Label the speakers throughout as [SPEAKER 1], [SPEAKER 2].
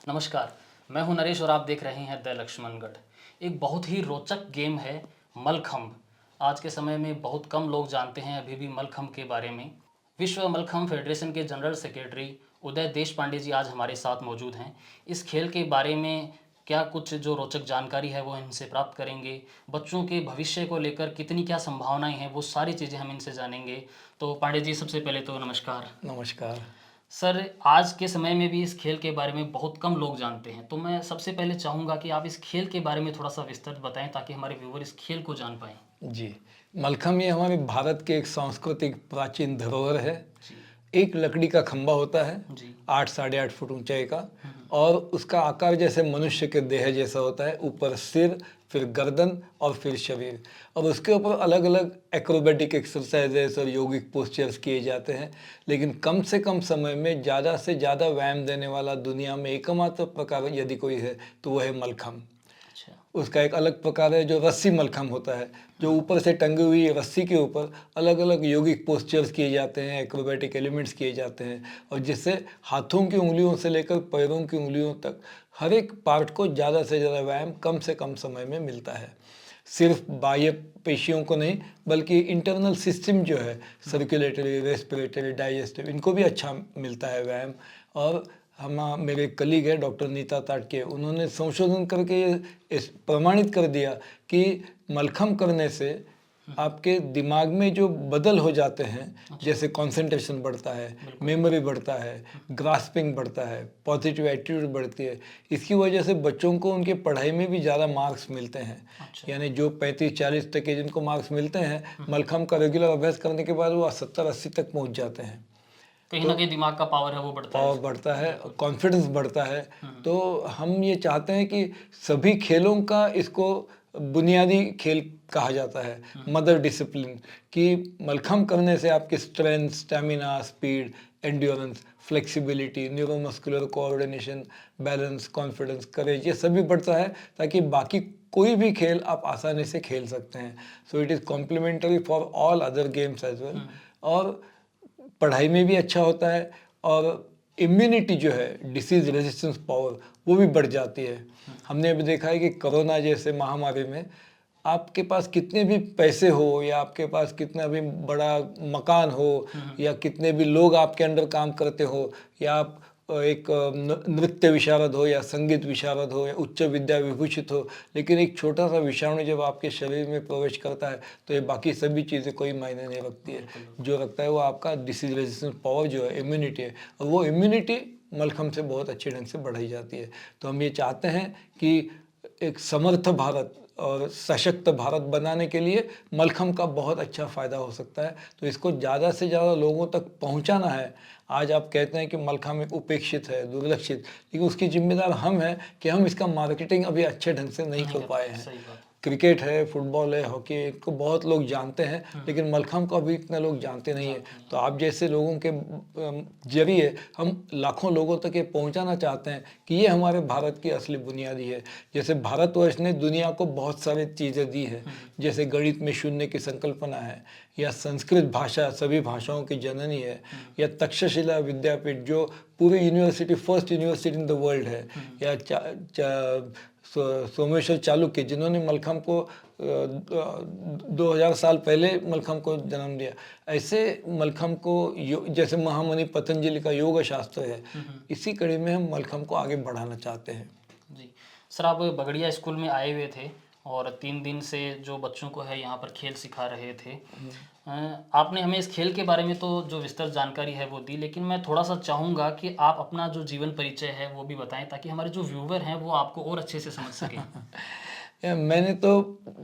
[SPEAKER 1] नमस्कार, मैं हूं नरेश और आप देख रहे हैं द लक्ष्मणगढ़। एक बहुत ही रोचक गेम है मलखम्ब। आज के समय में बहुत कम लोग जानते हैं अभी भी मलखम्ब के बारे में। विश्व मलखम्ब फेडरेशन के जनरल सेक्रेटरी उदय देशपांडे जी आज हमारे साथ मौजूद हैं। इस खेल के बारे में क्या कुछ जो रोचक जानकारी है वो इनसे प्राप्त करेंगे। बच्चों के भविष्य को लेकर कितनी क्या संभावनाएं हैं वो सारी चीज़ें हम इनसे जानेंगे। तो पांडे जी, सबसे पहले तो नमस्कार।
[SPEAKER 2] नमस्कार।
[SPEAKER 1] सर, आज के समय में भी इस खेल के बारे में बहुत कम लोग जानते हैं, तो मैं सबसे पहले चाहूँगा कि आप इस खेल के बारे में थोड़ा सा विस्तृत बताएं ताकि हमारे व्यूवर इस खेल को जान पाएं।
[SPEAKER 2] जी, मलखम्ब ये हमारे भारत के एक सांस्कृतिक प्राचीन धरोहर है।
[SPEAKER 1] जी।
[SPEAKER 2] एक लकड़ी का खंभा होता है,
[SPEAKER 1] जी।
[SPEAKER 2] 8 साढ़े 8 फुट ऊंचाई का, और उसका आकार जैसे मनुष्य के देह जैसा होता है। ऊपर सिर, फिर गर्दन और फिर शरीर, और उसके ऊपर अलग अलग एक्रोबेटिक एक्सरसाइजेस और यौगिक पोस्चर्स किए जाते हैं। लेकिन कम से कम समय में ज़्यादा से ज़्यादा व्यायाम देने वाला दुनिया में एकमात्र प्रकार यदि कोई है तो वह है मलखम्ब।
[SPEAKER 1] अच्छा।
[SPEAKER 2] उसका एक अलग प्रकार है जो रस्सी मलखम्ब होता है, जो ऊपर से टंगी हुई रस्सी के ऊपर अलग अलग यौगिक पोस्चर्स किए जाते हैं, एक्रोबेटिक एलिमेंट्स किए जाते हैं, और जिससे हाथों की उंगलियों से लेकर पैरों की उंगलियों तक हर एक पार्ट को ज़्यादा से ज़्यादा व्यायाम कम से कम समय में मिलता है। सिर्फ बाह्य पेशियों को नहीं, बल्कि इंटरनल सिस्टम जो है, सर्कुलेटरी, रेस्पिरेटरी, डाइजेस्टिव, इनको भी अच्छा मिलता है व्यायाम। और मेरे कलीग है डॉक्टर नीता ताटके, उन्होंने संशोधन करके ये प्रमाणित कर दिया कि मलखम्ब करने से आपके दिमाग में जो बदल हो जाते हैं, जैसे कंसंट्रेशन बढ़ता है, मेमोरी बढ़ता है, ग्रास्पिंग बढ़ता है, पॉजिटिव एटीट्यूड बढ़ती है। इसकी वजह से बच्चों को उनकी पढ़ाई में भी ज़्यादा मार्क्स मिलते हैं।
[SPEAKER 1] अच्छा।
[SPEAKER 2] यानी जो 35-40 तक के जिनको मार्क्स मिलते हैं, मलखम्ब का रेगुलर अभ्यास करने के बाद वो 70-80 तक पहुंच जाते हैं।
[SPEAKER 1] कहीं ना कहीं दिमाग का पावर है वो बढ़ता है।
[SPEAKER 2] पावर बढ़ता है, कॉन्फिडेंस बढ़ता है। तो हम ये चाहते हैं कि सभी खेलों का इसको बुनियादी खेल कहा जाता है, मदर डिसिप्लिन, कि मलखम्ब करने से आपकी strength, stamina, speed, endurance, flexibility, neuromuscular coordination, balance, confidence, courage, ये सभी बढ़ता है, ताकि बाकी कोई भी खेल आप आसानी से खेल सकते हैं। So it is complementary for all other games as well. और पढ़ाई में भी अच्छा होता है, और इम्यूनिटी जो है, डिसीज रेजिस्टेंस पावर, वो भी बढ़ जाती है। हमने अभी देखा है कि कोरोना जैसे महामारी में आपके पास कितने भी पैसे हो, या आपके पास कितना भी बड़ा मकान हो, या कितने भी लोग आपके अंडर काम करते हो, या आप एक नृत्य विशारद हो, या संगीत विशारद हो, या उच्च विद्या विभूषित हो, लेकिन एक छोटा सा विषाणु जब आपके शरीर में प्रवेश करता है तो ये बाकी सभी चीज़ें कोई मायने नहीं रखती है। जो रखता है वो आपका डिसीज रेजिस्टेंस पावर जो है, इम्यूनिटी है, और वो इम्यूनिटी मलखम्ब से बहुत अच्छे ढंग से बढ़ाई जाती है। तो हम ये चाहते हैं कि एक समर्थ भारत और सशक्त भारत बनाने के लिए मलखम्ब का बहुत अच्छा फ़ायदा हो सकता है। तो इसको ज़्यादा से ज़्यादा लोगों तक पहुंचाना है। आज आप कहते हैं कि मलखम्ब एक उपेक्षित है, दुर्लक्षित, लेकिन उसकी जिम्मेदार हम हैं कि हम इसका मार्केटिंग अभी अच्छे ढंग से नहीं कर पाए हैं।
[SPEAKER 1] सही बात।
[SPEAKER 2] क्रिकेट है, फुटबॉल है, हॉकी है, इनको बहुत लोग जानते हैं, लेकिन मलखम्ब को अभी इतने लोग जानते नहीं हैं। तो आप जैसे लोगों के जरिए हम लाखों लोगों तक ये पहुंचाना चाहते हैं कि ये हमारे भारत की असली बुनियादी है। जैसे भारतवर्ष ने दुनिया को बहुत सारी चीज़ें दी है, जैसे गणित में शून्य की संकल्पना है, या संस्कृत भाषा सभी भाषाओं की जननी है, या तक्षशिला विद्यापीठ जो पूरी university, first university in the world है, या सोमेश्वर चालुक्य जिन्होंने मलखम्ब को 2000 साल पहले मलखम्ब को जन्म दिया। ऐसे मलखम्ब को जैसे महामुनि पतंजलि का योग शास्त्र है, इसी कड़ी में हम मलखम्ब को आगे बढ़ाना चाहते हैं।
[SPEAKER 1] जी सर, आप बगड़िया स्कूल में आए हुए थे और 3 दिन से जो बच्चों को है यहाँ पर खेल सिखा रहे थे। आपने हमें इस खेल के बारे में तो जो विस्तृत जानकारी है वो दी, लेकिन मैं थोड़ा सा चाहूँगा कि आप अपना जो जीवन परिचय है वो भी बताएं ताकि हमारे जो व्यूवर हैं वो आपको और अच्छे से समझ सकें।
[SPEAKER 2] मैंने तो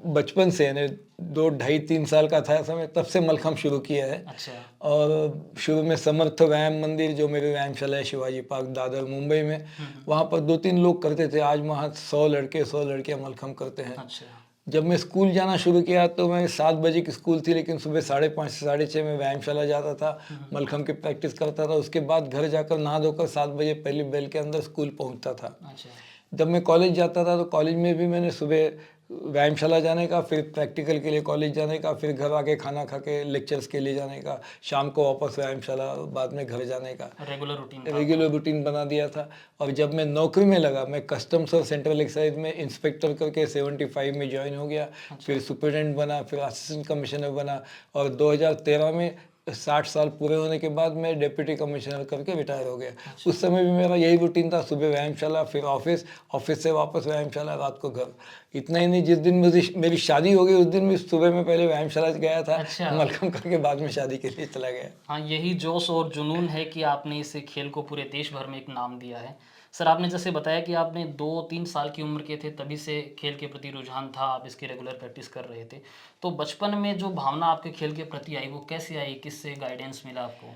[SPEAKER 2] बचपन से, यानी 2 ढाई 3 साल का था समय, तब से मलखम्ब शुरू किया है।
[SPEAKER 1] अच्छा।
[SPEAKER 2] और शुरू में समर्थ व्यायाम मंदिर, जो मेरे व्यायामशाला है शिवाजी पार्क दादर मुंबई में, वहाँ पर 2-3 लोग करते थे। आज वहाँ 100 लड़के 100 लड़कियाँ मलखम्ब करते हैं।
[SPEAKER 1] अच्छा।
[SPEAKER 2] जब मैं स्कूल जाना शुरू किया तो मैं 7 बजे की स्कूल थी, लेकिन सुबह 5:30 से 6:30 में व्यायामशाला जाता था, मलखम्ब की प्रैक्टिस करता था। उसके बाद घर जाकर नहा धोकर 7 बजे पहली बेल के अंदर स्कूल पहुँचता था।
[SPEAKER 1] अच्छा।
[SPEAKER 2] जब मैं कॉलेज जाता था तो कॉलेज में भी मैंने सुबह व्यायामशाला जाने का, फिर प्रैक्टिकल के लिए कॉलेज जाने का, फिर घर आके खाना खा के लेक्चर्स के लिए जाने का, शाम को वापस व्यायामशाला, बाद में घर जाने का
[SPEAKER 1] रेगुलर रूटीन था
[SPEAKER 2] रेगुलर रूटीन बना दिया था। और जब मैं नौकरी में लगा, मैं कस्टम्स और सेंट्रल एक्साइज में इंस्पेक्टर करके 75 में ज्वाइन हो गया। फिर सुपरिटेंडेंट बना, फिर असिस्टेंट कमिश्नर बना, और 2013 में 60 साल पूरे होने के बाद मैं डिप्टी कमिश्नर करके रिटायर हो गया। उस समय भी मेरा यही रूटीन था, सुबह व्यायामशाला, फिर ऑफिस, ऑफिस से वापस व्यायामशाला, रात को घर। इतना ही नहीं, जिस दिन मेरी शादी हो गई उस दिन भी सुबह में पहले व्यायामशाला गया था,
[SPEAKER 1] अच्छा।
[SPEAKER 2] मलखम करके बाद में शादी के लिए चला गया।
[SPEAKER 1] हाँ, यही जोश और जुनून है कि आपने इस खेल को पूरे देश भर में एक नाम दिया है। सर, आपने जैसे बताया कि आपने 2-3 साल की उम्र के थे तभी से खेल के प्रति रुझान था, आप इसकी रेगुलर प्रैक्टिस कर रहे थे। तो बचपन में जो भावना आपके खेल के प्रति आई वो कैसे आई, किससे गाइडेंस मिला आपको?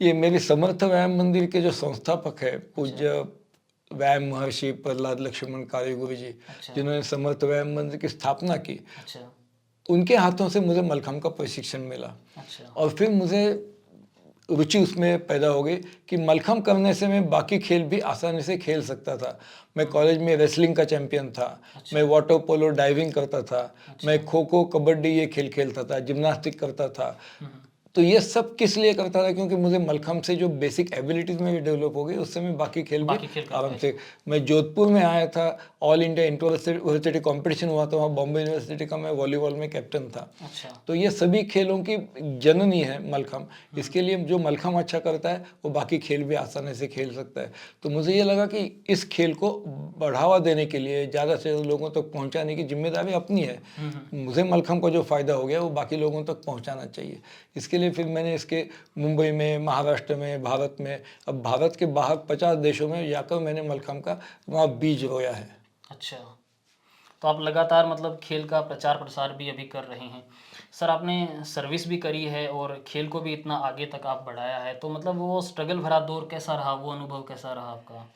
[SPEAKER 2] ये मेरे समर्थ व्यायाम मंदिर के जो संस्थापक है, पूज्य व्यायाम महर्षि प्रहलाद लक्ष्मण कार्य गुरु जी,
[SPEAKER 1] अच्छा।
[SPEAKER 2] जिन्होंने समर्थ व्यायाम मंदिर की स्थापना की,
[SPEAKER 1] अच्छा।
[SPEAKER 2] उनके हाथों से मुझे मलखम का प्रशिक्षण मिला।
[SPEAKER 1] अच्छा।
[SPEAKER 2] और फिर मुझे रुचि उसमें पैदा हो गई कि मलखम करने से मैं बाकी खेल भी आसानी से खेल सकता था। मैं कॉलेज में रेसलिंग का चैंपियन था। मैं वाटर पोलो, डाइविंग करता था। मैं खो खो, कबड्डी ये खेल खेलता था, जिम्नास्टिक करता था। तो ये सब किस लिए करता था? क्योंकि मुझे मलखम से जो बेसिक एबिलिटीज में भी डेवलप हो गई, उससे मैं बाकी खेल भी आराम से। मैं जोधपुर में आया था, all India inter university competition हुआ था, वहाँ बॉम्बे यूनिवर्सिटी का मैं वॉलीबॉल में कैप्टन था।
[SPEAKER 1] अच्छा।
[SPEAKER 2] तो ये सभी खेलों की जननी है मलखम। इसके लिए जो मलखम अच्छा करता है वो बाकी खेल भी आसानी से खेल सकता है। तो मुझे ये लगा कि इस खेल को बढ़ावा देने के लिए, ज़्यादा से ज़्यादा लोगों तक पहुंचाने की जिम्मेदारी अपनी है। मुझे मलखम का जो फ़ायदा हो गया वो बाकी लोगों तक पहुंचाना चाहिए। इसके लिए फिर मैंने इसके मुंबई में, महाराष्ट्र में, भारत में, अब भारत के बाहर 50 देशों में जाकर मैंने मलखम का वहाँ बीज बोया है।
[SPEAKER 1] अच्छा, तो आप लगातार मतलब खेल का प्रचार प्रसार भी अभी कर रहे हैं। सर, आपने सर्विस भी करी है और खेल को भी इतना आगे तक आप बढ़ाया है, तो मतलब वो स्ट्रगल भरा दौर कैसा रहा, वो अनुभव कैसा रहा आपका?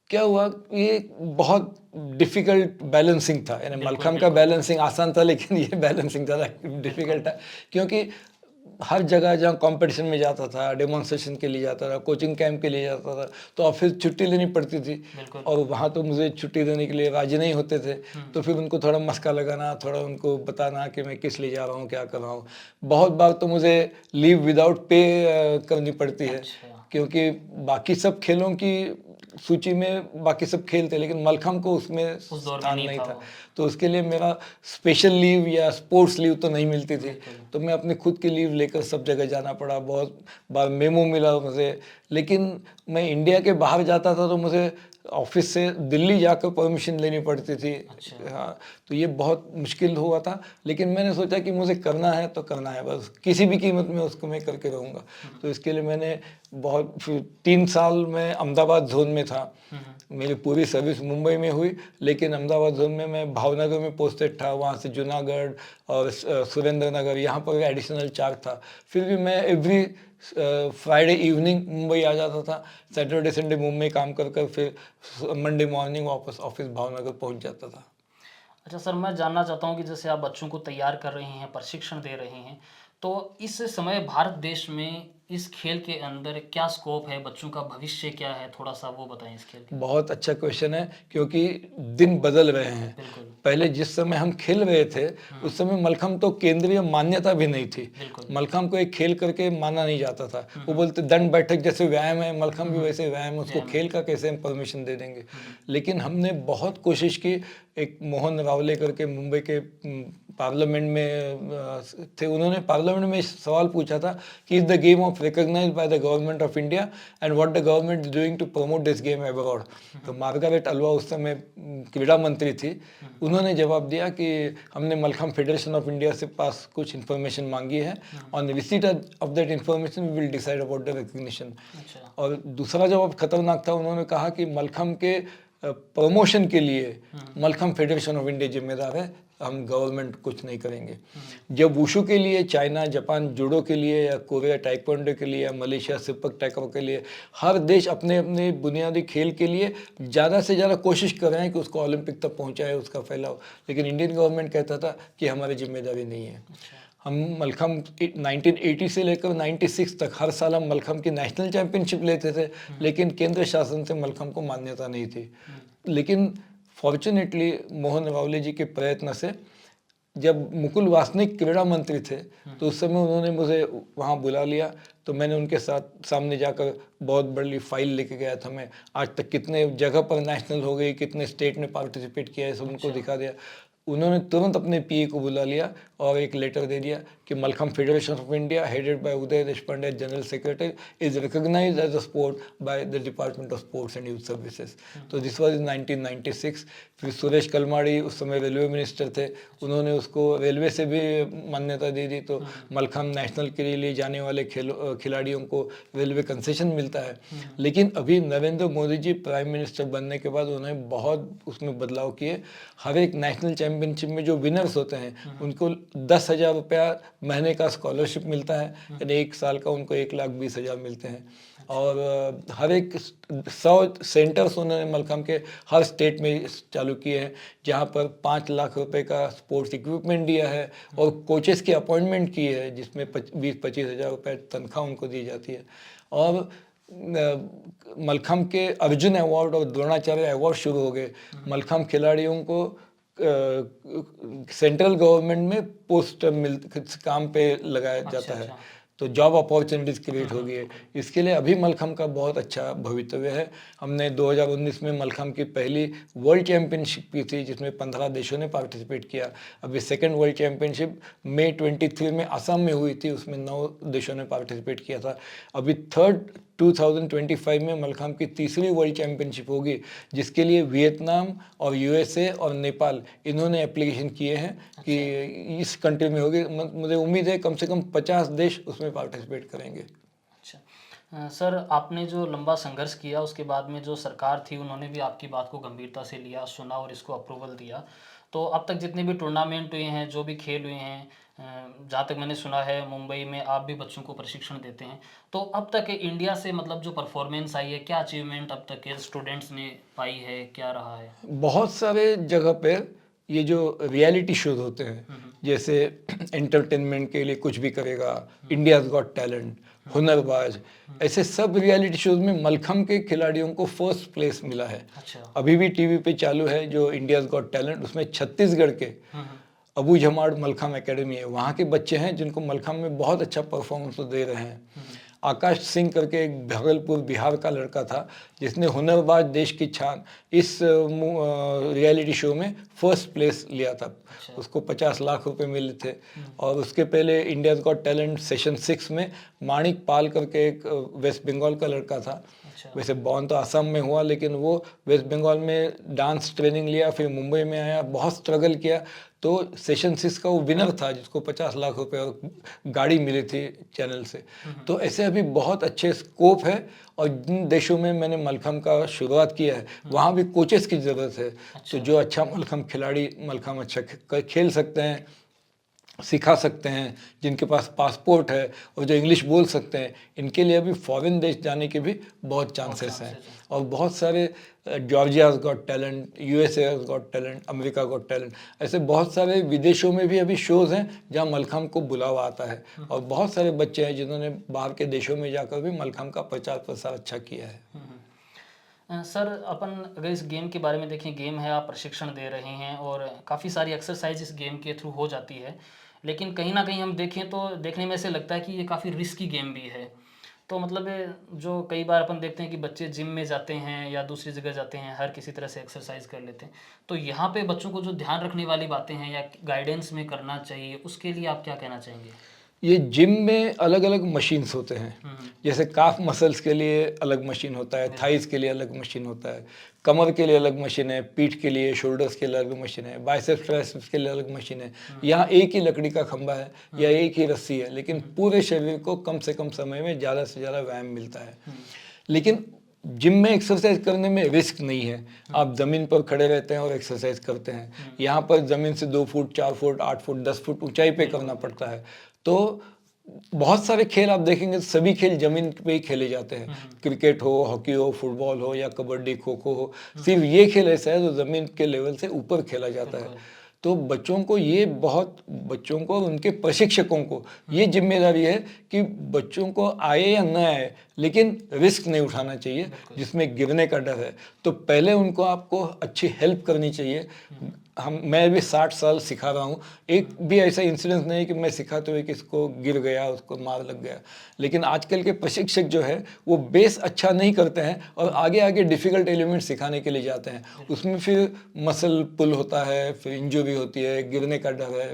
[SPEAKER 2] क्या हुआ, ये बहुत डिफिकल्ट बैलेंसिंग था। यानी मलखम का बैलेंसिंग आसान था, लेकिन ये बैलेंसिंग ज़्यादा डिफिकल्ट था। क्योंकि हर जगह जहाँ कंपटीशन में जाता था, डेमोन्स्ट्रेशन के लिए जाता था, कोचिंग कैंप के लिए जाता था, तो ऑफिस छुट्टी लेनी पड़ती थी। और वहाँ तो मुझे छुट्टी देने के लिए राजी नहीं होते थे। तो फिर उनको थोड़ा मस्का लगाना, थोड़ा उनको बताना कि मैं किस लिए जा रहा हूँ, क्या कर रहा हूँ। बहुत बार तो मुझे लीव विदाउट पे करनी पड़ती है। क्योंकि बाकी सब खेलों की सूची में बाकी सब खेल थे, लेकिन मलखम को उसमें स्थान नहीं था। तो उसके लिए मेरा स्पेशल लीव या स्पोर्ट्स लीव तो नहीं मिलती थी। तो मैं अपनी खुद की लीव लेकर सब जगह जाना पड़ा। बहुत बार मेमो मिला मुझे, लेकिन मैं इंडिया के बाहर जाता था तो मुझे ऑफिस से दिल्ली जाकर परमिशन लेनी पड़ती थी। हाँ, तो ये बहुत मुश्किल हुआ था, लेकिन मैंने सोचा कि मुझे करना है तो करना है, बस किसी भी कीमत में उसको मैं करके रहूँगा। तो इसके लिए मैंने बहुत, फिर 3 साल मैं अहमदाबाद जोन में था। मेरी पूरी सर्विस मुंबई में हुई, लेकिन अहमदाबाद जोन में मैं भावनगर में पोस्टेड था। वहाँ से जूनागढ़ और सुरेंद्र नगर, यहाँ पर एडिशनल चार्ज था। फिर भी मैं एवरी फ्राइडे इवनिंग मुंबई आ जाता था। सैटरडे संडे मुंबई काम कर कर फिर मंडे मॉर्निंग वापस ऑफिस भावनगर पहुंच जाता था।
[SPEAKER 1] अच्छा सर, मैं जानना चाहता हूँ कि जैसे आप बच्चों को तैयार कर रहे हैं, प्रशिक्षण दे रहे हैं, तो इस समय भारत देश में इस खेल के अंदर क्या स्कोप है, बच्चों का भविष्य क्या है, थोड़ा सा वो बताएं इस खेल के।
[SPEAKER 2] बहुत अच्छा क्वेश्चन है, क्योंकि दिन बदल रहे हैं। पहले जिस समय हम खेल रहे थे उस समय मलखम तो केंद्रीय मान्यता भी नहीं थी। मलखम को एक खेल करके माना नहीं जाता था। वो बोलते दंड बैठक जैसे व्यायाम है, मलखम भी वैसे व्यायाम है, उसको खेल का कैसे हम परमिशन दे देंगे। लेकिन हमने बहुत कोशिश की। एक मोहन रावले करके मुंबई के पार्लियामेंट में थे, उन्होंने पार्लियामेंट में सवाल पूछा था कि is the game of recognised by the government of India and what the government is doing to promote this game abroad. तो मार्गारेट अलवा उस समय क्रीड़ा मंत्री थी। उन्होंने जवाब दिया कि हमने मलखम फेडरेशन ऑफ इंडिया से पास कुछ इन्फॉर्मेशन मांगी है, on receipt of that information we will decide about the recognition. और दूसरा जवाब खतरनाक था, उन्होंने कहा कि मलखम के प्रमोशन के लिए मलखम फेडरेशन ऑफ इंडिया जिम्मेदार है, हम गवर्नमेंट कुछ नहीं करेंगे। जब वुशु के लिए चाइना, जापान जूडो के लिए, या कोरिया टाइक्वांडो के लिए, या मलेशिया सिपक टाइको के लिए, हर देश अपने अपने बुनियादी खेल के लिए ज़्यादा से ज़्यादा कोशिश कर रहे हैं कि उसको ओलंपिक तक पहुंचाए, उसका फैलाव। लेकिन इंडियन गवर्नमेंट कहता था कि हमारी जिम्मेदारी नहीं है। हम मलखम्ब 1980 से लेकर 96 तक हर साल हम मलखम्ब की नेशनल चैंपियनशिप लेते थे, लेकिन केंद्र शासन से मलखम्ब को मान्यता नहीं थी। लेकिन फॉर्चुनेटली मोहन रावले जी के प्रयत्न से जब मुकुल वासनिक क्रीड़ा मंत्री थे तो उस समय उन्होंने मुझे वहाँ बुला लिया, तो मैंने उनके साथ सामने जाकर बहुत बड़ी फाइल लेके गया था। मैं आज तक कितने जगह पर नेशनल हो गई, कितने स्टेट में पार्टिसिपेट किया है, सब उनको दिखा दिया। उन्होंने तुरंत अपने पीए को बुला लिया और एक लेटर दे दिया कि Mallakhamb federation of India headed by Uday Deshpande general secretary is recognised as a sport by the department of sports and youth services. तो दिस वाज इन 1996। फिर सुरेश कलमाड़ी उस समय रेलवे मिनिस्टर थे, उन्होंने उसको रेलवे से भी मान्यता दे दी। तो मलखम्ब नेशनल के लिए जाने वाले खिलाड़ियों को रेलवे कंसेशन मिलता है। लेकिन अभी नरेंद्र मोदी जी प्राइम मिनिस्टर बनने के बाद उन्होंने बहुत उसमें बदलाव किए। हर एक नेशनल चैंपियनशिप में जो विनर्स होते हैं उनको 10,000 रुपया महीने का स्कॉलरशिप मिलता है, यानी एक साल का उनको 1,20,000 मिलते हैं। और हर एक 100 सेंटर्स उन्होंने मलखम्ब के हर स्टेट में चालू किए हैं, जहाँ पर 5 लाख रुपए का स्पोर्ट्स इक्विपमेंट दिया है और कोचेस की अपॉइंटमेंट की है, जिसमें 20-25 हज़ार रुपये तनख्वाह उनको दी जाती है। और मलखम्ब के अर्जुन अवार्ड और द्रोणाचार्य अवार्ड शुरू हो गए। मलखम्ब खिलाड़ियों को सेंट्रल गवर्नमेंट में पोस्ट काम पे लगाया जाता है, तो जॉब अपॉर्चुनिटीज क्रिएट हो गई है। इसके लिए अभी मलखम्ब का बहुत अच्छा भवितव्य है। हमने 2019 में मलखम्ब की पहली वर्ल्ड चैंपियनशिप की थी, जिसमें 15 देशों ने पार्टिसिपेट किया। अभी सेकंड वर्ल्ड चैंपियनशिप मई 23 में असम में हुई थी, उसमें 9 देशों ने पार्टिसिपेट किया था। अभी थर्ड 2025 में मलखम्ब की तीसरी वर्ल्ड चैंपियनशिप होगी, जिसके लिए वियतनाम और यूएसए और नेपाल इन्होंने एप्लीकेशन किए हैं कि इस कंट्री में होगी। मुझे उम्मीद है कम से कम 50 देश उसमें पार्टिसिपेट करेंगे।
[SPEAKER 1] अच्छा सर, आपने जो लंबा संघर्ष किया उसके बाद में जो सरकार थी उन्होंने भी आपकी बात को गंभीरता से लिया, सुना और इसको अप्रूवल दिया। तो अब तक जितने भी टूर्नामेंट हुए हैं, जो भी खेल हुए हैं, जहाँ तक मैंने सुना है मुंबई में आप भी बच्चों को प्रशिक्षण देते हैं, तो अब तक इंडिया से मतलब जो परफॉर्मेंस आई है, क्या अचीवमेंट अब तक के स्टूडेंट्स ने पाई है, क्या रहा है?
[SPEAKER 2] बहुत सारे जगह पे ये जो रियलिटी शोज होते हैं, जैसे एंटरटेनमेंट के लिए कुछ भी करेगा, इंडियाज गॉट टैलेंट, हुनरबाज, ऐसे सब रियलिटी शोज में मलखम्ब के खिलाड़ियों को फर्स्ट प्लेस मिला है।
[SPEAKER 1] अच्छा।
[SPEAKER 2] अभी भी टीवी पे चालू है जो इंडियाज गॉट टैलेंट, उसमें छत्तीसगढ़ के अबू झमाड़ मलखम्ब एकेडमी है, वहाँ के बच्चे हैं जिनको मलखम्ब में बहुत अच्छा परफॉर्मेंस दे रहे हैं। आकाश सिंह करके एक भागलपुर बिहार का लड़का था, जिसने हुनरबाज देश की छान इस रियलिटी शो में फर्स्ट प्लेस लिया था। उसको 50 लाख रुपए मिले थे। और उसके पहले इंडियाज गॉट टैलेंट सेशन 6 में माणिक पाल करके एक वेस्ट बंगाल का लड़का था। वैसे बॉर्न तो असम में हुआ, लेकिन वो वेस्ट बंगाल में डांस ट्रेनिंग लिया, फिर मुंबई में आया, बहुत स्ट्रगल किया, तो सेशन 6 का वो विनर था, जिसको 50 लाख रुपए और गाड़ी मिली थी चैनल से। तो ऐसे अभी बहुत अच्छे स्कोप है। और जिन देशों में मैंने मलखम्ब का शुरुआत किया है वहाँ भी कोचेस की ज़रूरत है। तो जो अच्छा मलखम्ब खिलाड़ी मलखम्ब अच्छा खेल सकते हैं, सिखा सकते हैं, जिनके पास पासपोर्ट है और जो इंग्लिश बोल सकते हैं, इनके लिए अभी फॉरेन देश जाने के भी बहुत चांसेस हैं। और बहुत सारे Georgia got talent, USA got talent, America got talent, ऐसे बहुत सारे विदेशों में भी अभी शोज़ हैं जहां मलखम्ब को बुलावा आता है। और बहुत सारे बच्चे हैं जिन्होंने बाहर के देशों में जाकर भी मलखम्ब का प्रचार प्रसार अच्छा किया है।
[SPEAKER 1] सर, अपन अगर इस गेम के बारे में देखें, गेम है, आप प्रशिक्षण दे रहे हैं और काफ़ी सारी एक्सरसाइज इस गेम के थ्रू हो जाती है, लेकिन कहीं ना कहीं हम देखें तो देखने में ऐसे लगता है कि ये काफ़ी रिस्की गेम भी है। तो मतलब जो कई बार अपन देखते हैं कि बच्चे जिम में जाते हैं या दूसरी जगह जाते हैं, हर किसी तरह से एक्सरसाइज कर लेते हैं, तो यहाँ पे बच्चों को जो ध्यान रखने वाली बातें हैं या गाइडेंस में करना चाहिए, उसके लिए आप क्या कहना चाहेंगे?
[SPEAKER 2] ये जिम में अलग अलग मशीन्स होते हैं। जैसे काफ मसल्स के लिए अलग मशीन होता है, थाइस के लिए अलग मशीन होता है, कमर के लिए अलग मशीन है, पीठ के लिए, शोल्डर्स के लिए अलग मशीन है, बाइसेप्स ट्राइसेप्स के लिए अलग मशीन है। यहाँ एक ही लकड़ी का खंभा है या एक ही रस्सी है, लेकिन पूरे शरीर को कम से कम समय में ज़्यादा से ज़्यादा व्यायाम मिलता है। लेकिन जिम में एक्सरसाइज करने में रिस्क नहीं है। आप ज़मीन पर खड़े रहते हैं और एक्सरसाइज करते हैं। यहाँ पर ज़मीन से 2 फुट, 4 फुट, 8 फुट, 10 फुट ऊंचाई पे करना पड़ता है। तो बहुत सारे खेल आप देखेंगे, सभी खेल जमीन पे ही खेले जाते हैं। क्रिकेट हो, हॉकी हो, फुटबॉल हो या कबड्डी, खो खो हो, सिर्फ ये खेल ऐसा है जो जमीन के लेवल से ऊपर खेला जाता है। तो बच्चों को और उनके प्रशिक्षकों को ये जिम्मेदारी है कि बच्चों को आए या न आए, लेकिन रिस्क नहीं उठाना चाहिए जिसमें गिरने का डर है। तो पहले उनको आपको अच्छी हेल्प करनी चाहिए। मैं भी 60 साल सिखा रहा हूँ, एक भी ऐसा इंसिडेंस नहीं कि मैं सिखाते हुए किसी को गिर गया, उसको मार लग गया। लेकिन आजकल के प्रशिक्षक जो है वो बेस अच्छा नहीं करते हैं और आगे आगे डिफ़िकल्ट एलिमेंट सिखाने के लिए जाते हैं। उसमें फिर मसल पुल होता है, फिर इंजरी होती है, गिरने का डर है,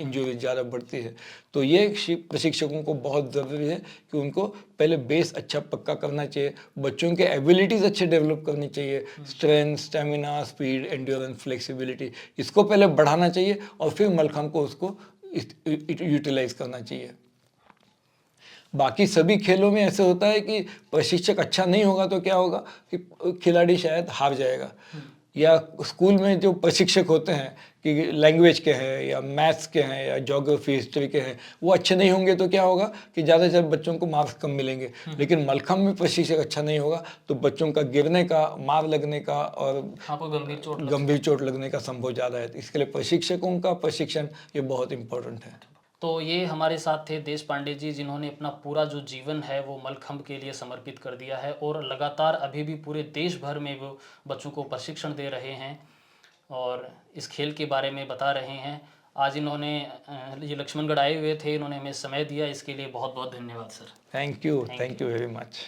[SPEAKER 2] इंजरी ज़्यादा बढ़ती है। तो ये प्रशिक्षकों को बहुत ज़रूरी है कि उनको पहले बेस अच्छा पक्का करना चाहिए, बच्चों के एबिलिटीज़ अच्छे डेवलप करनी चाहिए, strength, stamina, speed, endurance, flexibility, इसको पहले बढ़ाना चाहिए और फिर मलखम्ब को उसको यूटिलाइज करना चाहिए। बाकी सभी खेलों में ऐसे होता है कि प्रशिक्षक अच्छा नहीं होगा तो क्या होगा कि खिलाड़ी शायद हार जाएगा, या स्कूल में जो प्रशिक्षक होते हैं कि लैंग्वेज के हैं या मैथ्स के हैं या ज्योग्राफी हिस्ट्री के हैं, वो अच्छे नहीं होंगे तो क्या होगा कि ज़्यादा से ज़्यादा बच्चों को मार्क्स कम मिलेंगे। लेकिन मलखम्ब में प्रशिक्षक अच्छा नहीं होगा तो बच्चों का गिरने का, मार लगने का और
[SPEAKER 1] आपको गंभीर
[SPEAKER 2] गंभीर चोट लगने का संभव ज़्यादा है। इसके लिए प्रशिक्षकों का प्रशिक्षण ये बहुत इंपॉर्टेंट है।
[SPEAKER 1] तो ये हमारे साथ थे देश पांडे जी, जिन्होंने अपना पूरा जो जीवन है वो मलखम्ब के लिए समर्पित कर दिया है और लगातार अभी भी पूरे देश भर में वो बच्चों को प्रशिक्षण दे रहे हैं और इस खेल के बारे में बता रहे हैं। आज इन्होंने ये लक्ष्मणगढ़ आए हुए थे, इन्होंने हमें समय दिया, इसके लिए बहुत बहुत धन्यवाद sir.
[SPEAKER 2] Thank you very much.